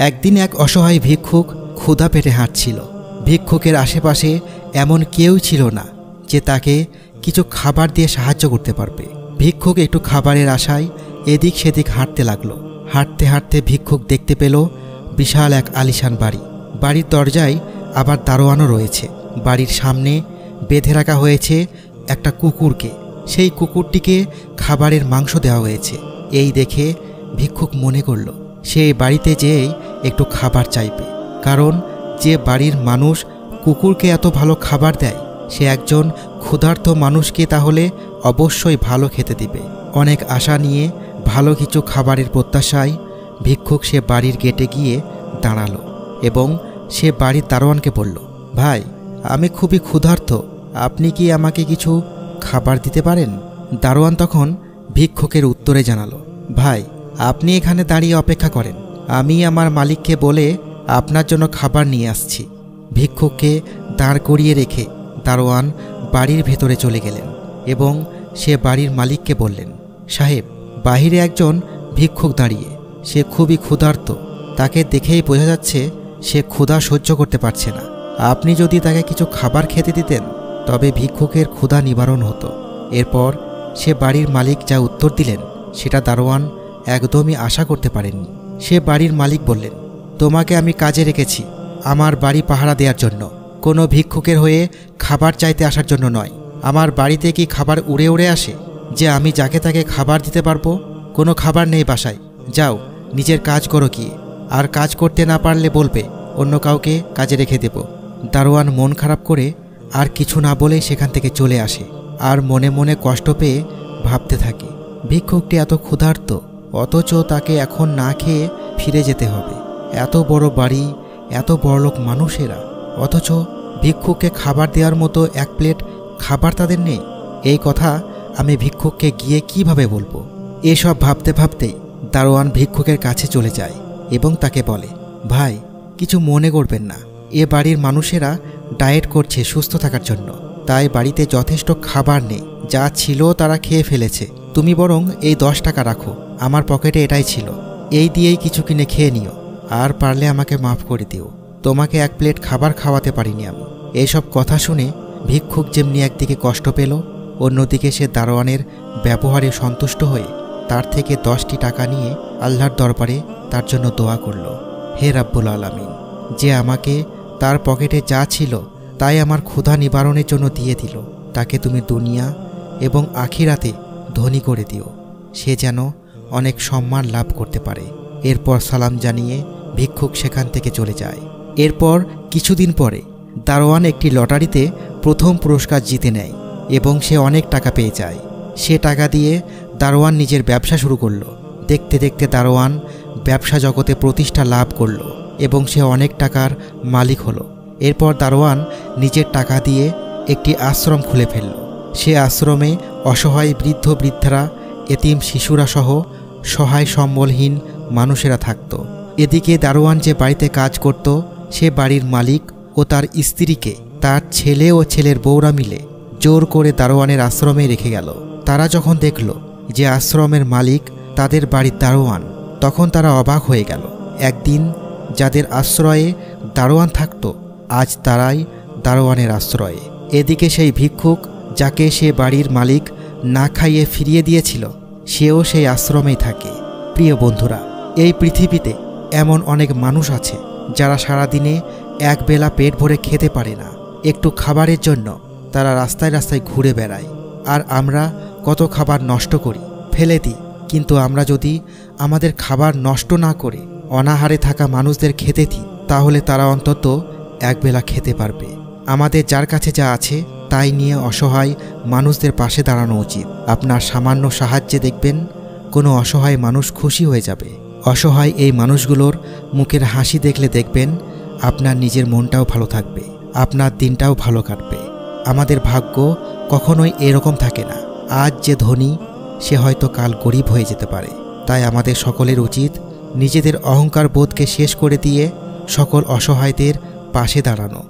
একদিন এক অসহায় ভিক্ষুক ক্ষুধা পেটে হাঁটছিল। ভিক্ষুকের আশেপাশে এমন কেউ ছিল না যে তাকে কিছু খাবার দিয়ে সাহায্য করতে পারবে। ভিক্ষুক একটু খাবারের আশায় এদিক সেদিক হাঁটতে লাগলো। হাঁটতে হাঁটতে ভিক্ষুক দেখতে পেল বিশাল এক আলিশান বাড়ি। বাড়ির দরজায় আবার দারোয়ানও রয়েছে। বাড়ির সামনে বেঁধে রাখা হয়েছে একটা কুকুরকে। সেই কুকুরটিকে খাবারের মাংস দেওয়া হয়েছে। এই দেখে ভিক্ষুক মনে করল সে বাড়িতে যেয়েই একটু খাবার চাইবে, কারণ যে বাড়ির মানুষ কুকুরকে এত ভালো খাবার দেয় সে একজন ক্ষুধার্ত মানুষকে তাহলে অবশ্যই ভালো খেতে দিবে। অনেক আশা নিয়ে ভালো কিছু খাবারের প্রত্যাশায় ভিক্ষুক সে বাড়ির গেটে গিয়ে দাঁড়ালো এবং সে বাড়ির দারোয়ানকে বলল, ভাই, আমি খুবই ক্ষুধার্ত, আপনি কি আমাকে কিছু খাবার দিতে পারেন? দারোয়ান তখন ভিক্ষুকের উত্তরে জানালো, ভাই, আপনি এখানে দাঁড়িয়ে অপেক্ষা করেন, আমি আমার মালিককে বলে আপনার জন্য খাবার নিয়ে আসছি। ভিক্ষুককে দাঁড় করিয়ে রেখে দারোয়ান বাড়ির ভেতরে চলে গেলেন এবং সে বাড়ির মালিককে বললেন, সাহেব, বাহিরে একজন ভিক্ষুক দাঁড়িয়ে, সে খুবই ক্ষুধার্ত, তাকে দেখেই বোঝা যাচ্ছে সে ক্ষুধা সহ্য করতে পারছে না। আপনি যদি তাকে কিছু খাবার খেতে দিতেন তবে ভিক্ষুকের ক্ষুধা নিবারণ হতো। এরপর সে বাড়ির মালিক যা উত্তর দিলেন সেটা দারোয়ান একদমই আশা করতে পারেননি। সে বাড়ির মালিক বললেন, তোমাকে আমি কাজে রেখেছি আমার বাড়ি পাহারা দেওয়ার জন্য, কোনো ভিক্ষুকের হয়ে খাবার চাইতে আসার জন্য নয়। আমার বাড়িতে কি খাবার উড়ে উড়ে আসে যে আমি যাকে তাকে খাবার দিতে পারবো? কোনো খাবার নেই বাসায়, যাও নিজের কাজ করো কি, আর কাজ করতে না পারলে বলবে, অন্য কাউকে কাজে রেখে দেব। দারোয়ান মন খারাপ করে আর কিছু না বলে সেখান থেকে চলে আসে আর মনে মনে কষ্ট পেয়ে ভাবতে থাকে, ভিক্ষুকটি এত ক্ষুধার্ত, অথচ তাকে এখন না খেয়ে ফিরে যেতে হবে। এত বড় বাড়ি, এত বড়লোক মানুষেরা, অথচ ভিক্ষুককে খাবার দেওয়ার মতো এক প্লেট খাবার তাদের নেই। এই কথা আমি ভিক্ষুককে গিয়ে কিভাবে বলবো? এসব ভাবতে ভাবতেই দারোয়ান ভিক্ষুকের কাছে চলে যায় এবং তাকে বলে, ভাই, কিছু মনে করবেন না, এ বাড়ির মানুষেরা ডায়েট করছে সুস্থ থাকার জন্য, তাই বাড়িতে যথেষ্ট খাবার নেই, যা ছিল তারা খেয়ে ফেলেছে। তুমি বরং এই 10 টাকা রাখো, আমার পকেটে এটাই ছিল, এই দিয়েই কিছু কিনে খেয়ে নিও, আর পারলে আমাকে মাফ করে দিও, তোমাকে এক প্লেট খাবার খাওয়াতে পারিনি আমি। এইসব কথা শুনে ভিক্ষুক যেমনি একদিকে কষ্ট পেল, অন্যদিকে সে দারোয়ানের ব্যবহারে সন্তুষ্ট হয়ে তার থেকে 10টি টাকা নিয়ে আল্লাহর দরবারে তার জন্য দোয়া করল, হে রাব্বুল আলামিন, যে আমাকে তার পকেটে যা ছিল তাই আমার ক্ষুধা নিবারণের জন্য দিয়ে দিল, তাকে তুমি দুনিয়া এবং আখিরাতে ধনী করে দিও, সে যেন অনেক সম্মান লাভ করতে পারে। এরপর সালাম জানিয়ে ভিক্ষুক সেখান থেকে চলে যায়। এরপর কিছুদিন পরে দারোয়ান একটি লটারিতে প্রথম পুরস্কার জিতে নেয় এবং সে অনেক টাকা পেয়ে যায়। সে টাকা দিয়ে দারোয়ান নিজের ব্যবসা শুরু করল। দেখতে দেখতে দারোয়ান ব্যবসা জগতে প্রতিষ্ঠা লাভ করল এবং সে অনেক টাকার মালিক হলো। এরপর দারোয়ান নিজের টাকা দিয়ে একটি আশ্রম খুলে ফেলল। সে আশ্রমে অসহায় বৃদ্ধ বৃদ্ধারা, এতিম শিশুরা সহ সহায় সম্বলহীন মানুষেরা থাকত। এদিকে দারোয়ান যে বাড়িতে কাজ করত সে বাড়ির মালিক ও তার স্ত্রীকে তার ছেলে ও ছেলের বউরা মিলে জোর করে দারোয়ানের আশ্রমে রেখে গেল। তারা যখন দেখল যে আশ্রমের মালিক তাদের বাড়ির দারোয়ান, তখন তারা অবাক হয়ে গেল। একদিন যাদের আশ্রয়ে দারোয়ান থাকত, আজ তারাই দারোয়ানের আশ্রয়ে। এদিকে সেই ভিক্ষুক যাকে সে বাড়ির মালিক না খাইয়ে ফিরিয়ে দিয়েছিল, সেও সেই আশ্রমেই থাকে। প্রিয় বন্ধুরা, এই পৃথিবীতে এমন অনেক মানুষ আছে যারা সারাদিনে একবেলা পেট ভরে খেতে পারে না। একটু খাবারের জন্য তারা রাস্তায় রাস্তায় ঘুরে বেড়ায়, আর আমরা কত খাবার নষ্ট করি, ফেলে দিই। কিন্তু আমরা যদি আমাদের খাবার নষ্ট না করে অনাহারে থাকা মানুষদের খেতে দিই, তাহলে তারা অন্তত একবেলা খেতে পারবে। আমাদের যার কাছে যা আছে তাই নিয়ে অসহায় মানুষদের পাশে দাঁড়ানো উচিত। আপনার সামান্য সাহায্যে দেখবেন কোনো অসহায় মানুষ খুশি হয়ে যাবে। অসহায় এই মানুষগুলোর মুখের হাসি দেখলে দেখবেন আপনার নিজের মনটাও ভালো থাকবে, আপনার দিনটাও ভালো কাটবে। আমাদের ভাগ্য কখনোই এরকম থাকে না। আজ যে ধনী সে হয়তো কাল গরিব হয়ে যেতে পারে। তাই আমাদের সকলের উচিত নিজেদের অহংকার বোধকে শেষ করে দিয়ে সকল অসহায়দের পাশে দাঁড়ানো।